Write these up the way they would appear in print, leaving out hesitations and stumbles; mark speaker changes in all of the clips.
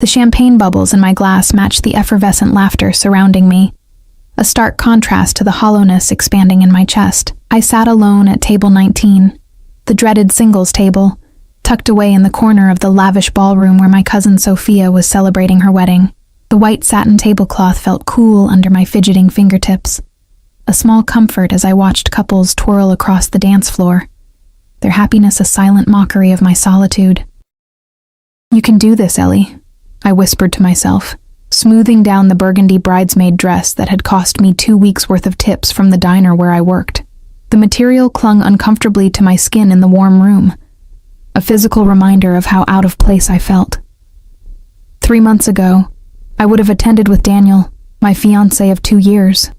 Speaker 1: The champagne bubbles in my glass matched the effervescent laughter surrounding me, a stark contrast to the hollowness expanding in my chest. I sat alone at table 19, the dreaded singles table, tucked away in the corner of the lavish ballroom where my cousin Sophia was celebrating her wedding. The white satin tablecloth felt cool under my fidgeting fingertips, a small comfort as I watched couples twirl across the dance floor, their happiness a silent mockery of my solitude. "You can do this, Ellie," I whispered to myself, smoothing down the burgundy bridesmaid dress that had cost me 2 weeks' worth of tips from the diner where I worked. The material clung uncomfortably to my skin in the warm room, a physical reminder of how out of place I felt. 3 months ago, I would have attended with Daniel, my fiancé of 2 years.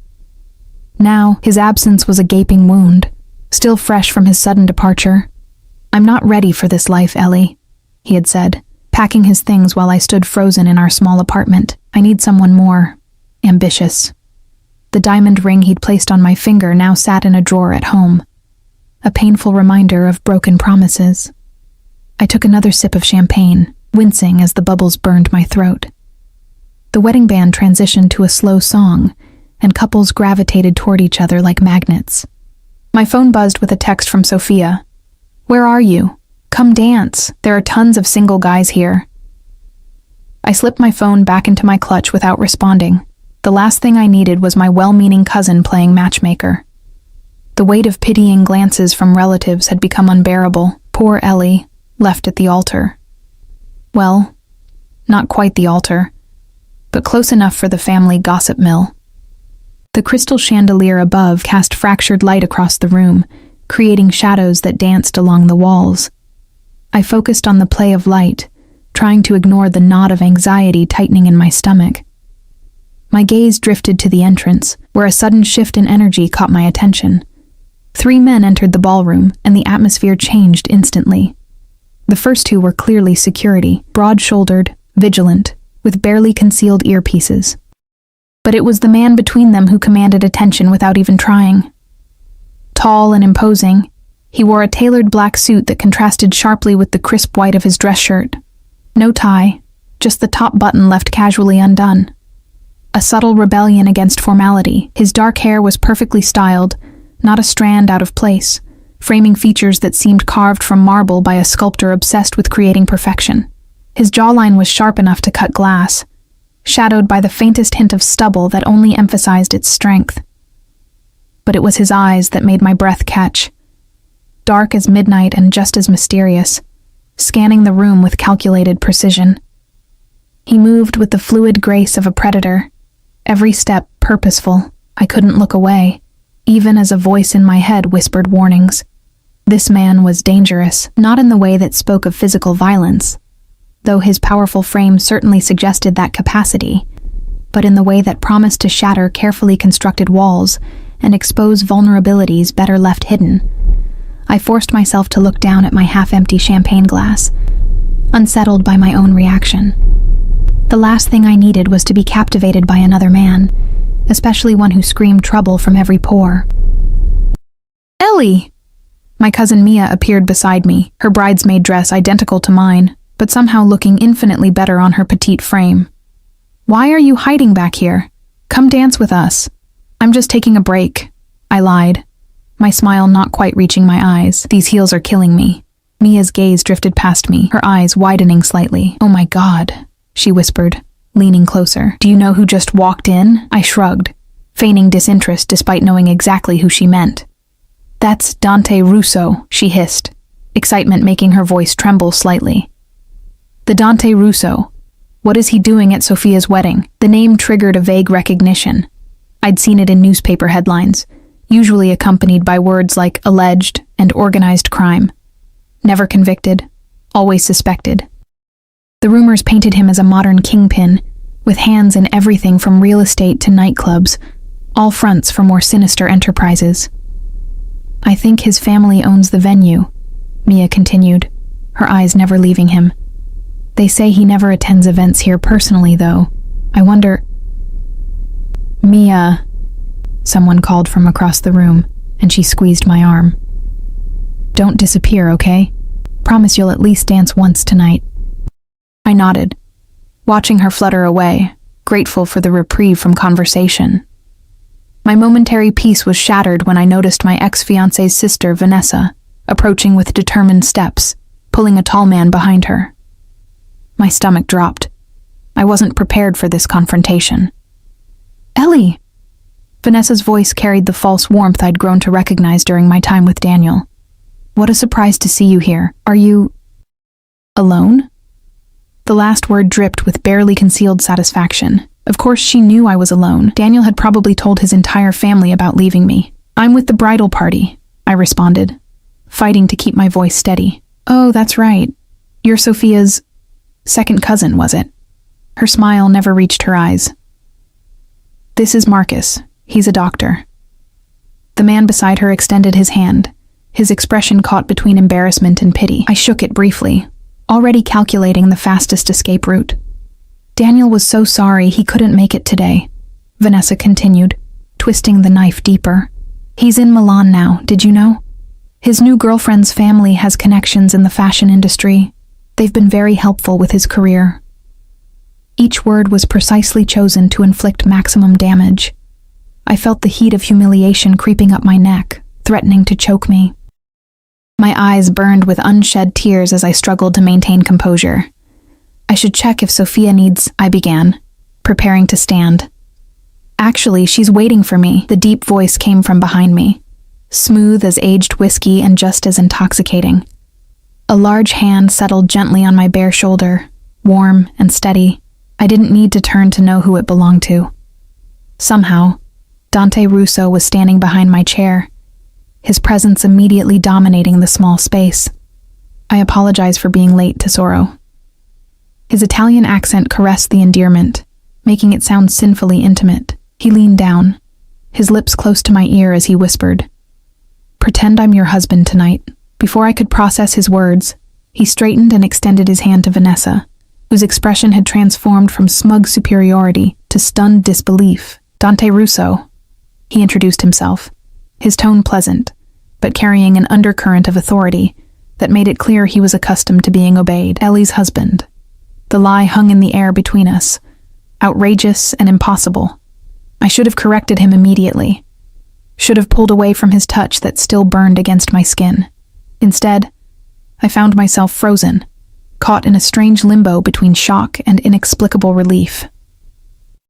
Speaker 1: Now, his absence was a gaping wound, still fresh from his sudden departure. "I'm not ready for this life, Ellie," he had said, packing his things while I stood frozen in our small apartment. "I need someone more ambitious." The diamond ring he'd placed on my finger now sat in a drawer at home, a painful reminder of broken promises. I took another sip of champagne, wincing as the bubbles burned my throat. The wedding band transitioned to a slow song, and couples gravitated toward each other like magnets. My phone buzzed with a text from Sophia. "Where are you? Come dance. There are tons of single guys here." I slipped my phone back into my clutch without responding. The last thing I needed was my well-meaning cousin playing matchmaker. The weight of pitying glances from relatives had become unbearable. Poor Ellie, left at the altar. Well, not quite the altar, but close enough for the family gossip mill. The crystal chandelier above cast fractured light across the room, creating shadows that danced along the walls. I focused on the play of light, trying to ignore the knot of anxiety tightening in my stomach. My gaze drifted to the entrance, where a sudden shift in energy caught my attention. 3 men entered the ballroom, and the atmosphere changed instantly. The first 2 were clearly security, broad-shouldered, vigilant, with barely concealed earpieces. But it was the man between them who commanded attention without even trying. Tall and imposing, he wore a tailored black suit that contrasted sharply with the crisp white of his dress shirt. No tie, just the top button left casually undone. A subtle rebellion against formality. His dark hair was perfectly styled, not a strand out of place, framing features that seemed carved from marble by a sculptor obsessed with creating perfection. His jawline was sharp enough to cut glass, shadowed by the faintest hint of stubble that only emphasized its strength. But it was his eyes that made my breath catch, dark as midnight and just as mysterious, scanning the room with calculated precision. He moved with the fluid grace of a predator, every step purposeful. I couldn't look away, even as a voice in my head whispered warnings. This man was dangerous, not in the way that spoke of physical violence, though his powerful frame certainly suggested that capacity, but in the way that promised to shatter carefully constructed walls and expose vulnerabilities better left hidden. I forced myself to look down at my half-empty champagne glass, unsettled by my own reaction. The last thing I needed was to be captivated by another man, especially one who screamed trouble from every pore. "Ellie!" My cousin Mia appeared beside me, her bridesmaid dress identical to mine, but somehow looking infinitely better on her petite frame. "Why are you hiding back here? Come dance with us." "I'm just taking a break," I lied, my smile not quite reaching my eyes. "These heels are killing me." Mia's gaze drifted past me, her eyes widening slightly. "Oh my God," she whispered, leaning closer. "Do you know who just walked in?" I shrugged, feigning disinterest despite knowing exactly who she meant. "That's Dante Russo," she hissed, excitement making her voice tremble slightly. "The Dante Russo. What is he doing at Sophia's wedding?" The name triggered a vague recognition. I'd seen it in newspaper headlines, usually accompanied by words like alleged and organized crime. Never convicted, always suspected. The rumors painted him as a modern kingpin, with hands in everything from real estate to nightclubs, all fronts for more sinister enterprises. "I think his family owns the venue," Mia continued, her eyes never leaving him. "They say he never attends events here personally, though. I wonder—" "Mia," someone called from across the room, and she squeezed my arm. "Don't disappear, okay? Promise you'll at least dance once tonight." I nodded, watching her flutter away, grateful for the reprieve from conversation. My momentary peace was shattered when I noticed my ex-fiancé's sister, Vanessa, approaching with determined steps, pulling a tall man behind her. My stomach dropped. I wasn't prepared for this confrontation. "Ellie!" Vanessa's voice carried the false warmth I'd grown to recognize during my time with Daniel. "What a surprise to see you here. Are you alone?" The last word dripped with barely concealed satisfaction. Of course she knew I was alone. Daniel had probably told his entire family about leaving me. "I'm with the bridal party," I responded, fighting to keep my voice steady. "Oh, that's right. You're Sophia's second cousin, was it?" Her smile never reached her eyes. "This is Marcus. He's a doctor." The man beside her extended his hand, his expression caught between embarrassment and pity. I shook it briefly, already calculating the fastest escape route. "Daniel was so sorry he couldn't make it today," Vanessa continued, twisting the knife deeper. "He's in Milan now, did you know? His new girlfriend's family has connections in the fashion industry. They've been very helpful with his career." Each word was precisely chosen to inflict maximum damage. I felt the heat of humiliation creeping up my neck, threatening to choke me. My eyes burned with unshed tears as I struggled to maintain composure. "I should check if Sophia needs," I began, preparing to stand. "Actually, she's waiting for me," the deep voice came from behind me, smooth as aged whiskey and just as intoxicating. A large hand settled gently on my bare shoulder, warm and steady. I didn't need to turn to know who it belonged to. Somehow, Dante Russo was standing behind my chair, his presence immediately dominating the small space. I apologize for being late, Tesoro. His Italian accent caressed the endearment, making it sound sinfully intimate. He leaned down, his lips close to my ear as he whispered, "Pretend I'm your husband tonight." Before I could process his words, he straightened and extended his hand to Vanessa, whose expression had transformed from smug superiority to stunned disbelief. "Dante Russo," he introduced himself, his tone pleasant, but carrying an undercurrent of authority that made it clear he was accustomed to being obeyed. "Ellie's husband." The lie hung in the air between us, outrageous and impossible. I should have corrected him immediately, should have pulled away from his touch that still burned against my skin. Instead, I found myself frozen, caught in a strange limbo between shock and inexplicable relief.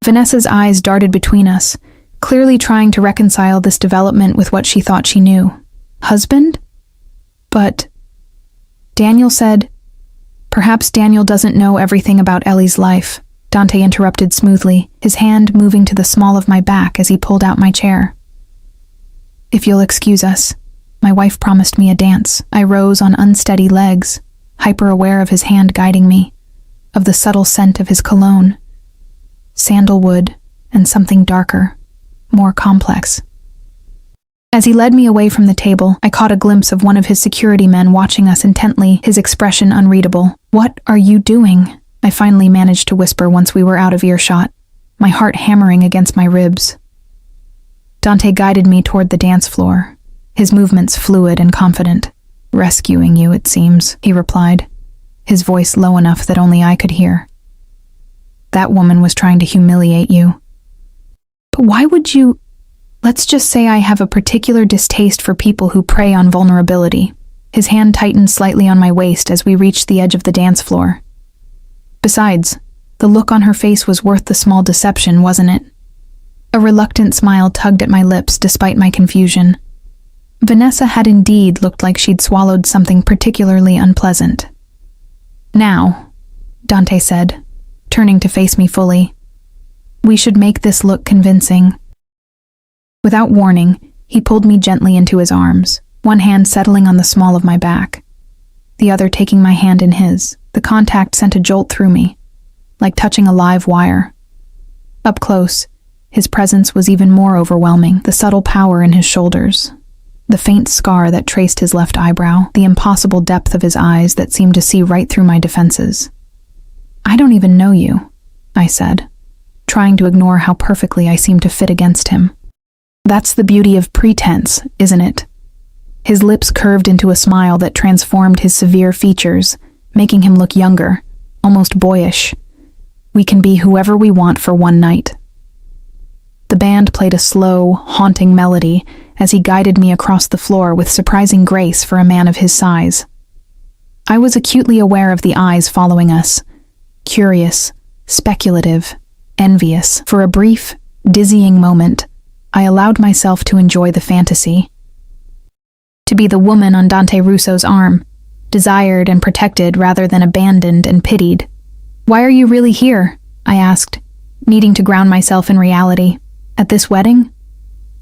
Speaker 1: Vanessa's eyes darted between us, clearly trying to reconcile this development with what she thought she knew. Husband? But Daniel said, "Perhaps Daniel doesn't know everything about Ellie's life," Dante interrupted smoothly, his hand moving to the small of my back as he pulled out my chair. "If you'll excuse us, my wife promised me a dance." I rose on unsteady legs, hyper-aware of his hand guiding me, of the subtle scent of his cologne. Sandalwood and something darker, more complex. As he led me away from the table, I caught a glimpse of one of his security men watching us intently, his expression unreadable. "What are you doing?" I finally managed to whisper once we were out of earshot, my heart hammering against my ribs. Dante guided me toward the dance floor, his movements fluid and confident. "Rescuing you, it seems," he replied, his voice low enough that only I could hear. "That woman was trying to humiliate you." "But why would you—" "Let's just say I have a particular distaste for people who prey on vulnerability." His hand tightened slightly on my waist as we reached the edge of the dance floor. Besides, the look on her face was worth the small deception, wasn't it? A reluctant smile tugged at my lips despite my confusion. Vanessa had indeed looked like she'd swallowed something particularly unpleasant. "Now," Dante said, turning to face me fully, "we should make this look convincing." Without warning, he pulled me gently into his arms, one hand settling on the small of my back, the other taking my hand in his. The contact sent a jolt through me, like touching a live wire. Up close, his presence was even more overwhelming, the subtle power in his shoulders, the faint scar that traced his left eyebrow, the impossible depth of his eyes that seemed to see right through my defenses. "I don't even know you," I said, trying to ignore how perfectly I seemed to fit against him. "That's the beauty of pretense, isn't it?" His lips curved into a smile that transformed his severe features, making him look younger, almost boyish. We can be whoever we want for one night. The band played a slow, haunting melody as he guided me across the floor with surprising grace for a man of his size. I was acutely aware of the eyes following us, curious, speculative, envious. For a brief, dizzying moment, I allowed myself to enjoy the fantasy. To be the woman on Dante Russo's arm, desired and protected rather than abandoned and pitied. "Why are you really here?" I asked, needing to ground myself in reality. "At this wedding?"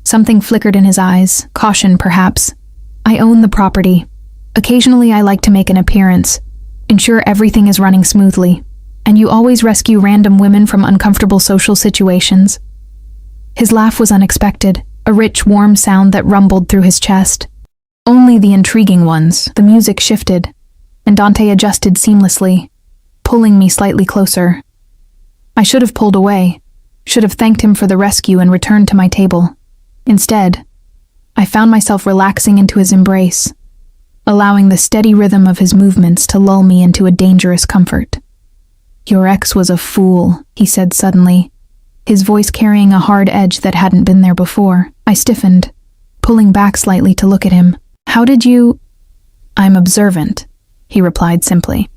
Speaker 1: Something flickered in his eyes, caution perhaps. "I own the property. Occasionally I like to make an appearance, ensure everything is running smoothly, and you always rescue random women from uncomfortable social situations." His laugh was unexpected, a rich, warm sound that rumbled through his chest. Only the intriguing ones. The music shifted, and Dante adjusted seamlessly, pulling me slightly closer. I should have pulled away, should have thanked him for the rescue and returned to my table. Instead, I found myself relaxing into his embrace, allowing the steady rhythm of his movements to lull me into a dangerous comfort. "Your ex was a fool," he said suddenly, his voice carrying a hard edge that hadn't been there before. I stiffened, pulling back slightly to look at him. "How did you—" "I'm observant," he replied simply.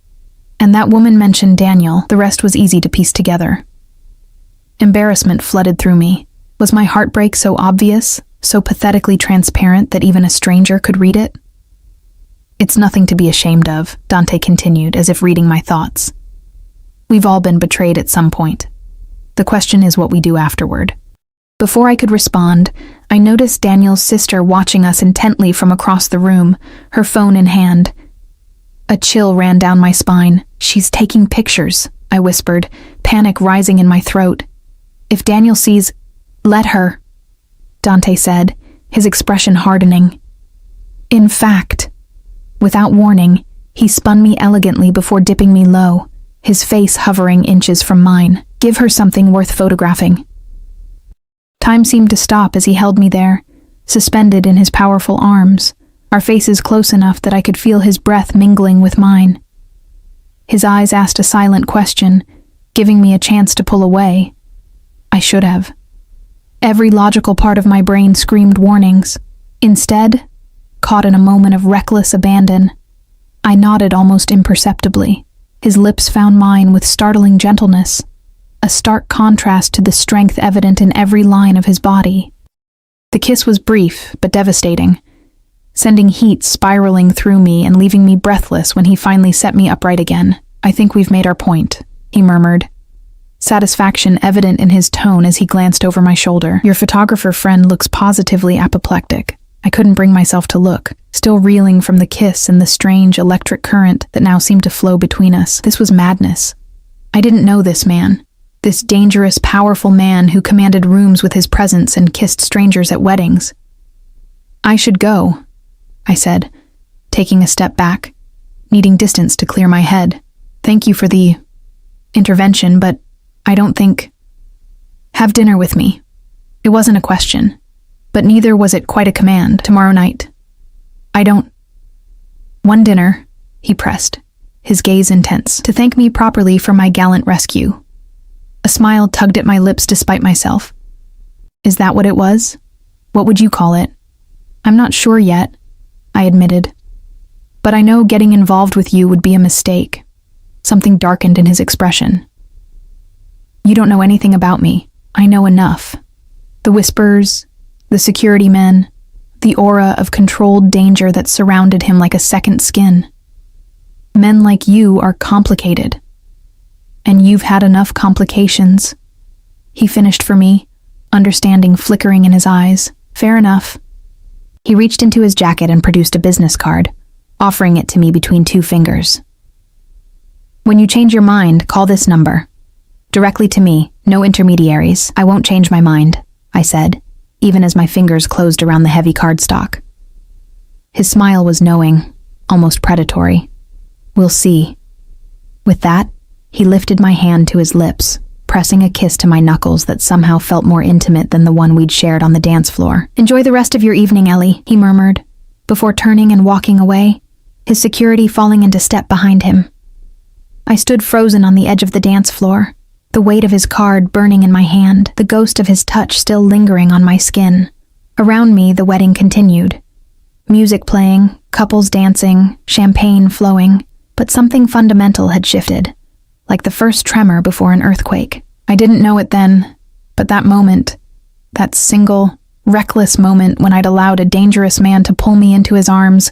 Speaker 1: And that woman mentioned Daniel. The rest was easy to piece together. Embarrassment flooded through me. Was my heartbreak so obvious, so pathetically transparent that even a stranger could read it? "It's nothing to be ashamed of," Dante continued, as if reading my thoughts. "We've all been betrayed at some point. The question is what we do afterward." Before I could respond, I noticed Daniel's sister watching us intently from across the room, her phone in hand. A chill ran down my spine. "She's taking pictures," I whispered, panic rising in my throat. "If Daniel sees—" "Let her," Dante said, his expression hardening. In fact, without warning, he spun me elegantly before dipping me low, his face hovering inches from mine. "Give her something worth photographing." Time seemed to stop as he held me there, suspended in his powerful arms, our faces close enough that I could feel his breath mingling with mine. His eyes asked a silent question, giving me a chance to pull away. I should have. Every logical part of my brain screamed warnings. Instead, caught in a moment of reckless abandon, I nodded almost imperceptibly. His lips found mine with startling gentleness, a stark contrast to the strength evident in every line of his body. The kiss was brief but devastating, sending heat spiraling through me and leaving me breathless when he finally set me upright again. "I think we've made our point," he murmured, satisfaction evident in his tone as he glanced over my shoulder. "Your photographer friend looks positively apoplectic." I couldn't bring myself to look, still reeling from the kiss and the strange electric current that now seemed to flow between us. This was madness. I didn't know this man. This dangerous, powerful man who commanded rooms with his presence and kissed strangers at weddings. "I should go," I said, taking a step back, needing distance to clear my head. "Thank you for the intervention, but I don't think—" "Have dinner with me." It wasn't a question, but neither was it quite a command. "Tomorrow night." "I don't—" "One dinner," he pressed, his gaze intense, "to thank me properly for my gallant rescue." A smile tugged at my lips despite myself. "Is that what it was? What would you call it?" "I'm not sure yet," I admitted. "But I know getting involved with you would be a mistake." Something darkened in his expression. "You don't know anything about me. I know enough. The whispers, the security men, the aura of controlled danger that surrounded him like a second skin. Men like you are complicated. And you've had enough complications," he finished for me, understanding flickering in his eyes. "Fair enough." He reached into his jacket and produced a business card, offering it to me between two fingers. "When you change your mind, call this number. Directly to me, no intermediaries. I won't change my mind," I said, even as my fingers closed around the heavy cardstock. His smile was knowing, almost predatory. "We'll see." With that, he lifted my hand to his lips, pressing a kiss to my knuckles that somehow felt more intimate than the one we'd shared on the dance floor. "Enjoy the rest of your evening, Ellie," he murmured, before turning and walking away, his security falling into step behind him. I stood frozen on the edge of the dance floor, the weight of his card burning in my hand, the ghost of his touch still lingering on my skin. Around me, the wedding continued. Music playing, couples dancing, champagne flowing, but something fundamental had shifted, like the first tremor before an earthquake. I didn't know it then, but that moment, that single, reckless moment when I'd allowed a dangerous man to pull me into his arms,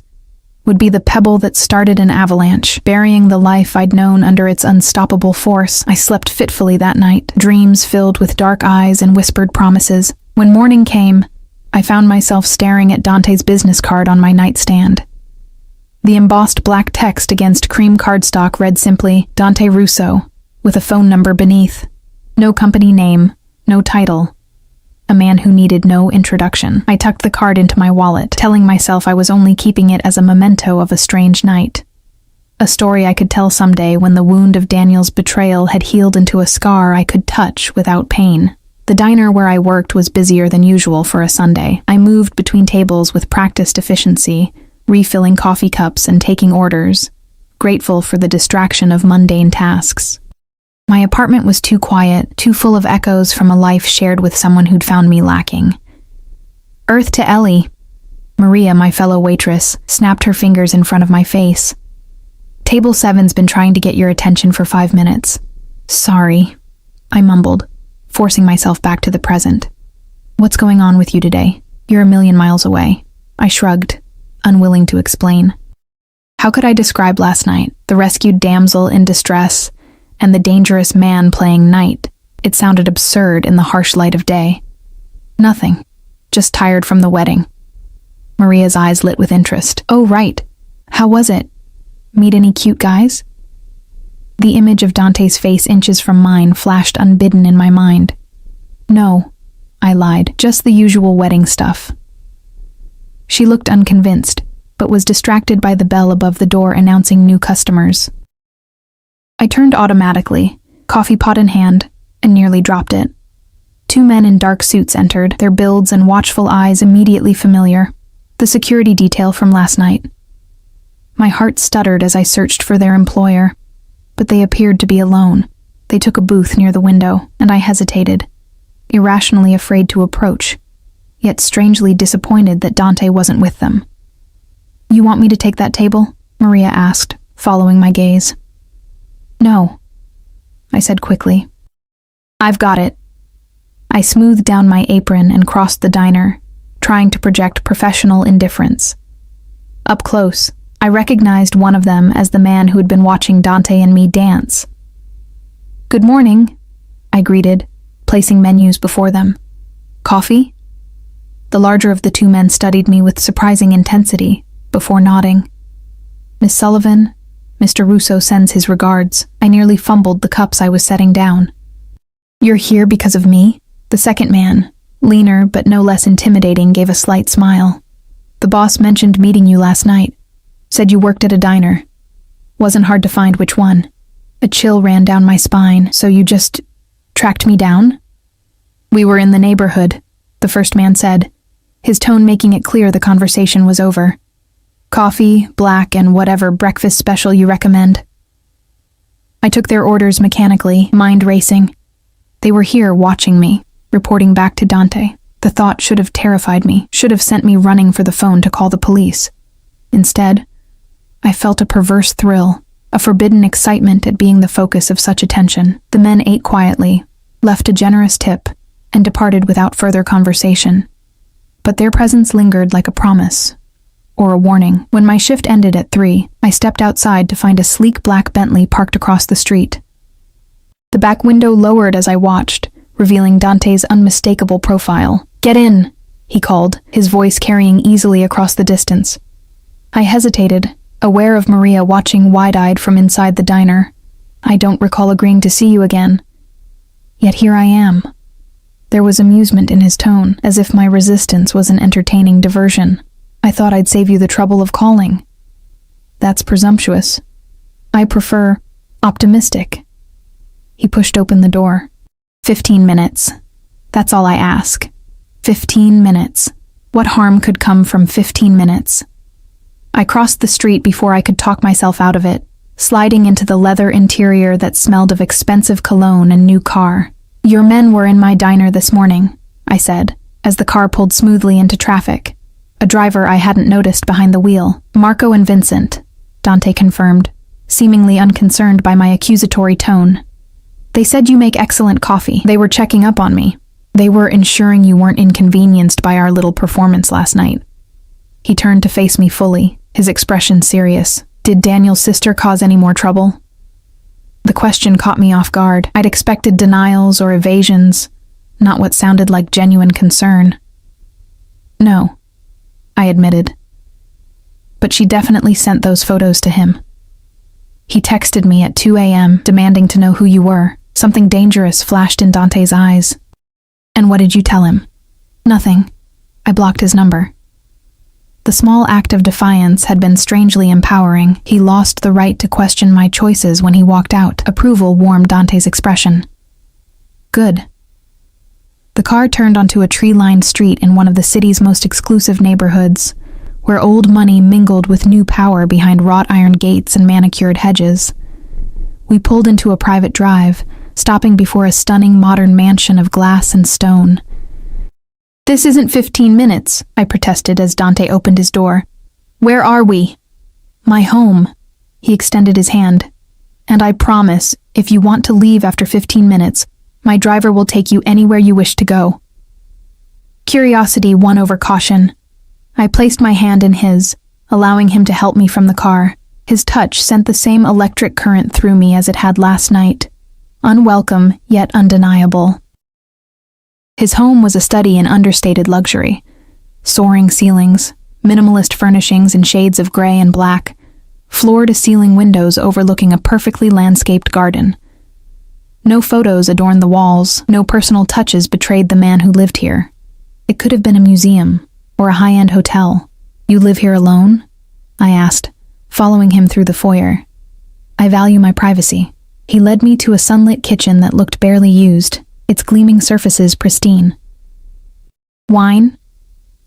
Speaker 1: would be the pebble that started an avalanche, burying the life I'd known under its unstoppable force. I slept fitfully that night, dreams filled with dark eyes and whispered promises. When morning came, I found myself staring at Dante's business card on my nightstand. The embossed black text against cream cardstock read simply, Dante Russo, with a phone number beneath. No company name, no title. A man who needed no introduction. I tucked the card into my wallet, telling myself I was only keeping it as a memento of a strange night. A story I could tell someday when the wound of Daniel's betrayal had healed into a scar I could touch without pain. The diner where I worked was busier than usual for a Sunday. I moved between tables with practiced efficiency, refilling coffee cups and taking orders, grateful for the distraction of mundane tasks. My apartment was too quiet, too full of echoes from a life shared with someone who'd found me lacking. Earth to Ellie. Maria, my fellow waitress, snapped her fingers in front of my face. Table 7's been trying to get your attention for 5 minutes. Sorry, I mumbled, forcing myself back to the present. What's going on with you today? You're a million miles away. I shrugged, unwilling to explain. How could I describe last night? The rescued damsel in distress, and the dangerous man playing knight. It sounded absurd in the harsh light of day. Nothing. Just tired from the wedding. Maria's eyes lit with interest. Oh, right. How was it? Meet any cute guys? The image of Dante's face inches from mine flashed unbidden in my mind. No, I lied. Just the usual wedding stuff. She looked unconvinced, but was distracted by the bell above the door announcing new customers. I turned automatically, coffee pot in hand, and nearly dropped it. 2 men in dark suits entered, their builds and watchful eyes immediately familiar. The security detail from last night. My heart stuttered as I searched for their employer, but they appeared to be alone. They took a booth near the window, and I hesitated, irrationally afraid to approach, yet strangely disappointed that Dante wasn't with them. You want me to take that table? Maria asked, following my gaze. No, I said quickly. I've got it. I smoothed down my apron and crossed the diner, trying to project professional indifference. Up close, I recognized one of them as the man who had been watching Dante and me dance. Good morning, I greeted, placing menus before them. Coffee? The larger of the 2 men studied me with surprising intensity, before nodding. Miss Sullivan, Mr. Russo sends his regards. I nearly fumbled the cups I was setting down. You're here because of me? The second man, leaner but no less intimidating, gave a slight smile. The boss mentioned meeting you last night. Said you worked at a diner. Wasn't hard to find which one. A chill ran down my spine. So you just tracked me down? We were in the neighborhood, the first man said, his tone making it clear the conversation was over. Coffee, black, and whatever breakfast special you recommend. I took their orders mechanically, mind racing. They were here watching me, reporting back to Dante. The thought should have terrified me, should have sent me running for the phone to call the police. Instead, I felt a perverse thrill, a forbidden excitement at being the focus of such attention. The men ate quietly, left a generous tip, and departed without further conversation. But their presence lingered like a promise, or a warning. When my shift ended at 3, I stepped outside to find a sleek black Bentley parked across the street. The back window lowered as I watched, revealing Dante's unmistakable profile. Get in, he called, his voice carrying easily across the distance. I hesitated, aware of Maria watching wide-eyed from inside the diner. I don't recall agreeing to see you again. Yet here I am. There was amusement in his tone, as if my resistance was an entertaining diversion. I thought I'd save you the trouble of calling. That's presumptuous. I prefer optimistic. He pushed open the door. 15 minutes. That's all I ask. 15 minutes. What harm could come from 15 minutes? I crossed the street before I could talk myself out of it, sliding into the leather interior that smelled of expensive cologne and new car. "Your men were in my diner this morning," I said, as the car pulled smoothly into traffic. A driver I hadn't noticed behind the wheel. "Marco and Vincent," Dante confirmed, seemingly unconcerned by my accusatory tone. "They said you make excellent coffee. They were checking up on me. They were ensuring you weren't inconvenienced by our little performance last night." He turned to face me fully, his expression serious. "Did Daniel's sister cause any more trouble?" The question caught me off guard. I'd expected denials or evasions, not what sounded like genuine concern. "No," I admitted. "But she definitely sent those photos to him. He texted me at 2 a.m. demanding to know who you were." Something dangerous flashed in Dante's eyes. "And what did you tell him?" "Nothing. I blocked his number." The small act of defiance had been strangely empowering. He lost the right to question my choices when he walked out. Approval warmed Dante's expression. "Good." The car turned onto a tree-lined street in one of the city's most exclusive neighborhoods, where old money mingled with new power behind wrought iron gates and manicured hedges. We pulled into a private drive, stopping before a stunning modern mansion of glass and stone. "This isn't 15 minutes, I protested as Dante opened his door. "Where are we?" "My home." He extended his hand. "And I promise, if you want to leave after 15 minutes, my driver will take you anywhere you wish to go." Curiosity won over caution. I placed my hand in his, allowing him to help me from the car. His touch sent the same electric current through me as it had last night. Unwelcome, yet undeniable. His home was a study in understated luxury. Soaring ceilings, minimalist furnishings in shades of gray and black, floor-to-ceiling windows overlooking a perfectly landscaped garden. No photos adorned the walls, no personal touches betrayed the man who lived here. It could have been a museum, or a high-end hotel. "You live here alone?" I asked, following him through the foyer. "I value my privacy." He led me to a sunlit kitchen that looked barely used, its gleaming surfaces pristine. "Wine?"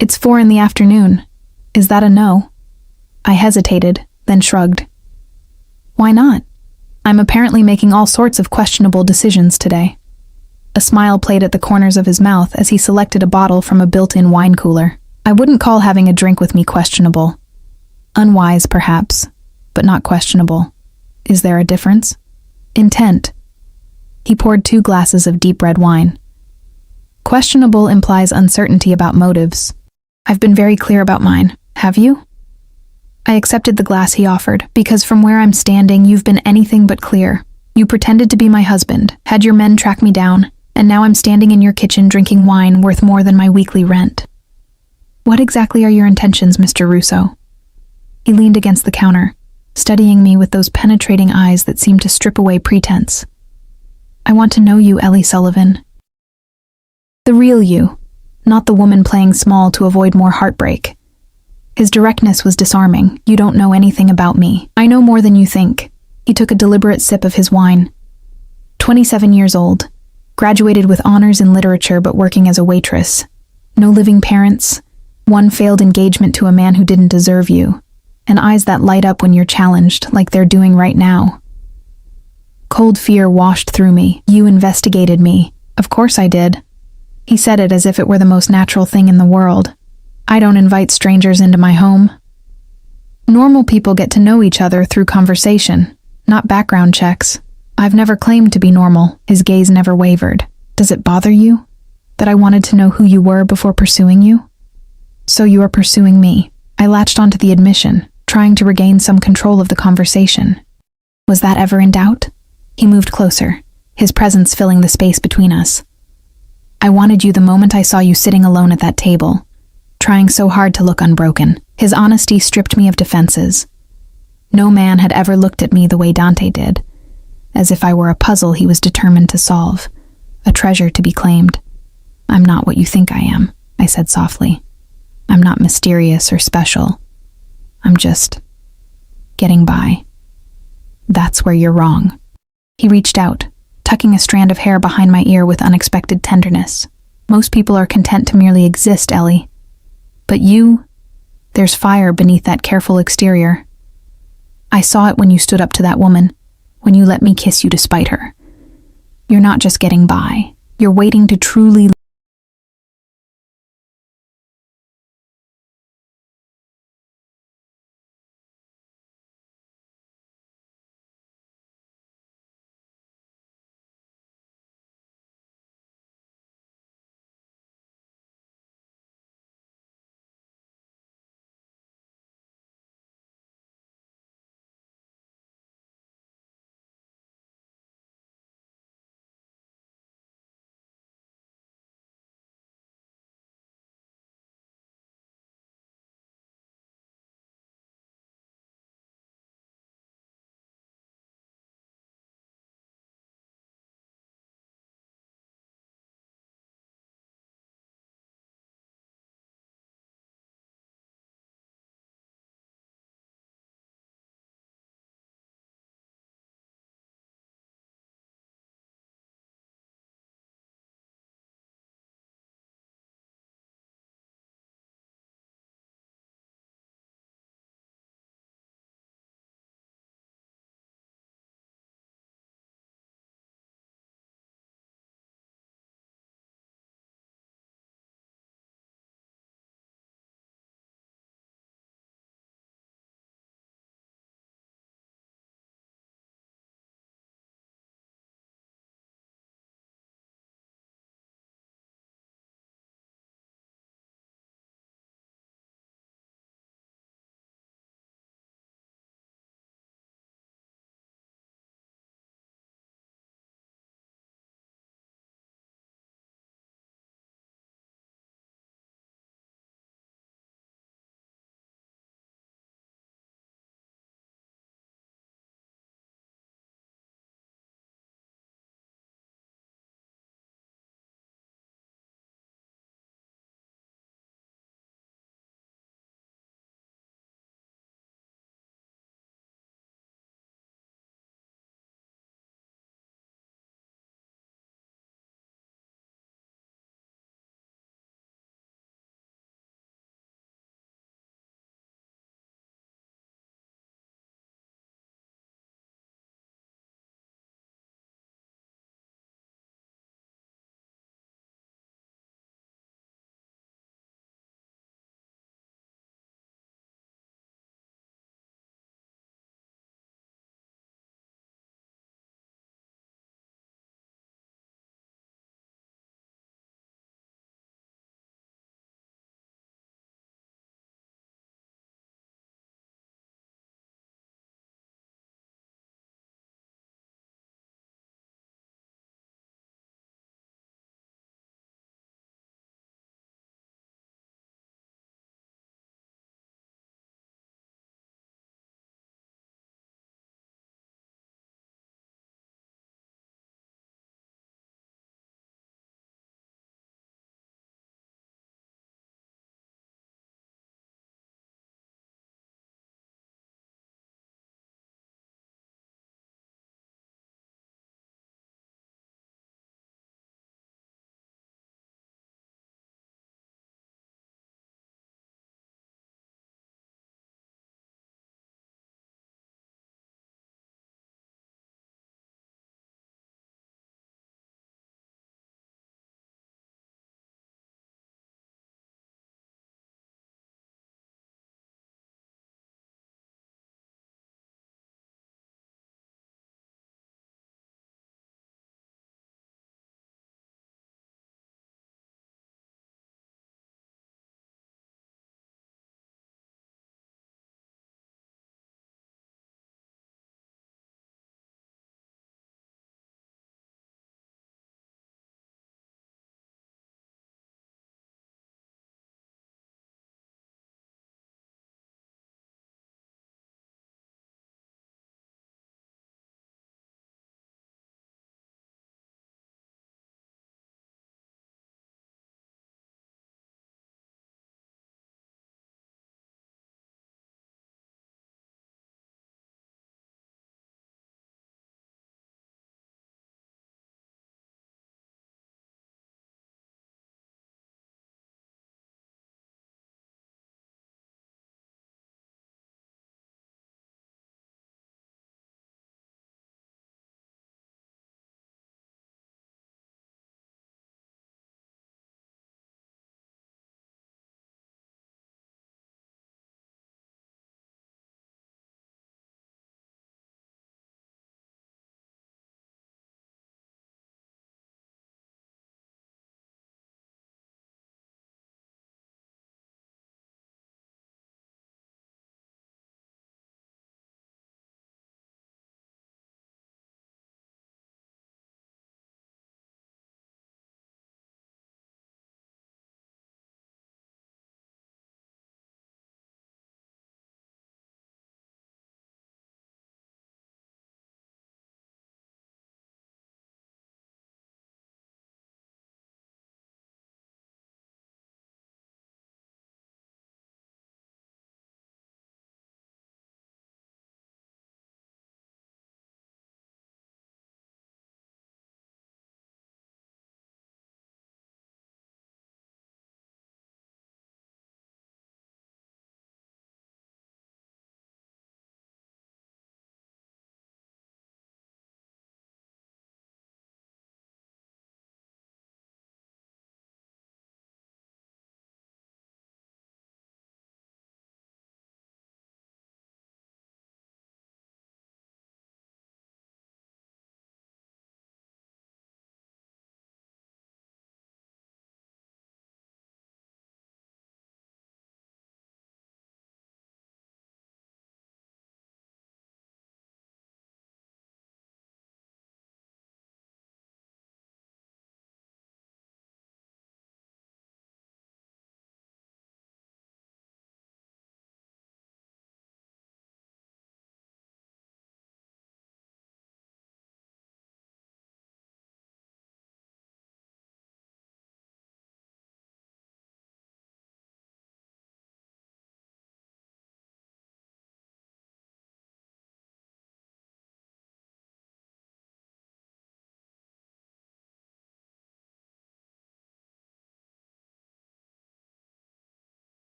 Speaker 1: "It's 4 in the afternoon. Is that a no?" I hesitated, then shrugged. "Why not? I'm apparently making all sorts of questionable decisions today." A smile played at the corners of his mouth as he selected a bottle from a built-in wine cooler. "I wouldn't call having a drink with me questionable. Unwise, perhaps, but not questionable. Is there a difference?" "Intent." He poured 2 glasses of deep red wine. "Questionable implies uncertainty about motives. I've been very clear about mine. Have you?" I accepted the glass he offered, because from where I'm standing, you've been anything but clear. You pretended to be my husband, had your men track me down, and now I'm standing in your kitchen drinking wine worth more than my weekly rent. What exactly are your intentions, Mr. Russo? He leaned against the counter, studying me with those penetrating eyes that seemed to strip away pretense. "I want to know you, Ellie Sullivan. The real you, not the woman playing small to avoid more heartbreak." His directness was disarming. "You don't know anything about me. I know more than you think." He took a deliberate sip of his wine. 27 years old, graduated with honors in literature but working as a waitress. No living parents, one failed engagement to a man who didn't deserve you, and eyes that light up when you're challenged, like they're doing right now. Cold fear washed through me. "You investigated me." "Of course I did." He said it as if it were the most natural thing in the world. "I don't invite strangers into my home." Normal people get to know each other through conversation, not background checks. I've never claimed to be normal. His gaze never wavered. "Does it bother you that I wanted to know who you were before pursuing you?" "So you are pursuing me." I latched onto the admission, trying to regain some control of the conversation. "Was that ever in doubt?" He moved closer, his presence filling the space between us. "I wanted you the moment I saw you sitting alone at that table, trying so hard to look unbroken." His honesty stripped me of defenses. No man had ever looked at me the way Dante did, as if I were a puzzle he was determined to solve, a treasure to be claimed. "I'm not what you think I am," I said softly. "I'm not mysterious or special. I'm just getting by." "That's where you're wrong." He reached out, tucking a strand of hair behind my ear with unexpected tenderness. "Most people are content to merely exist, Ellie. But you, there's fire beneath that careful exterior." I saw it when you stood up to that woman, when you let me kiss you despite her. You're not just getting by. You're waiting to truly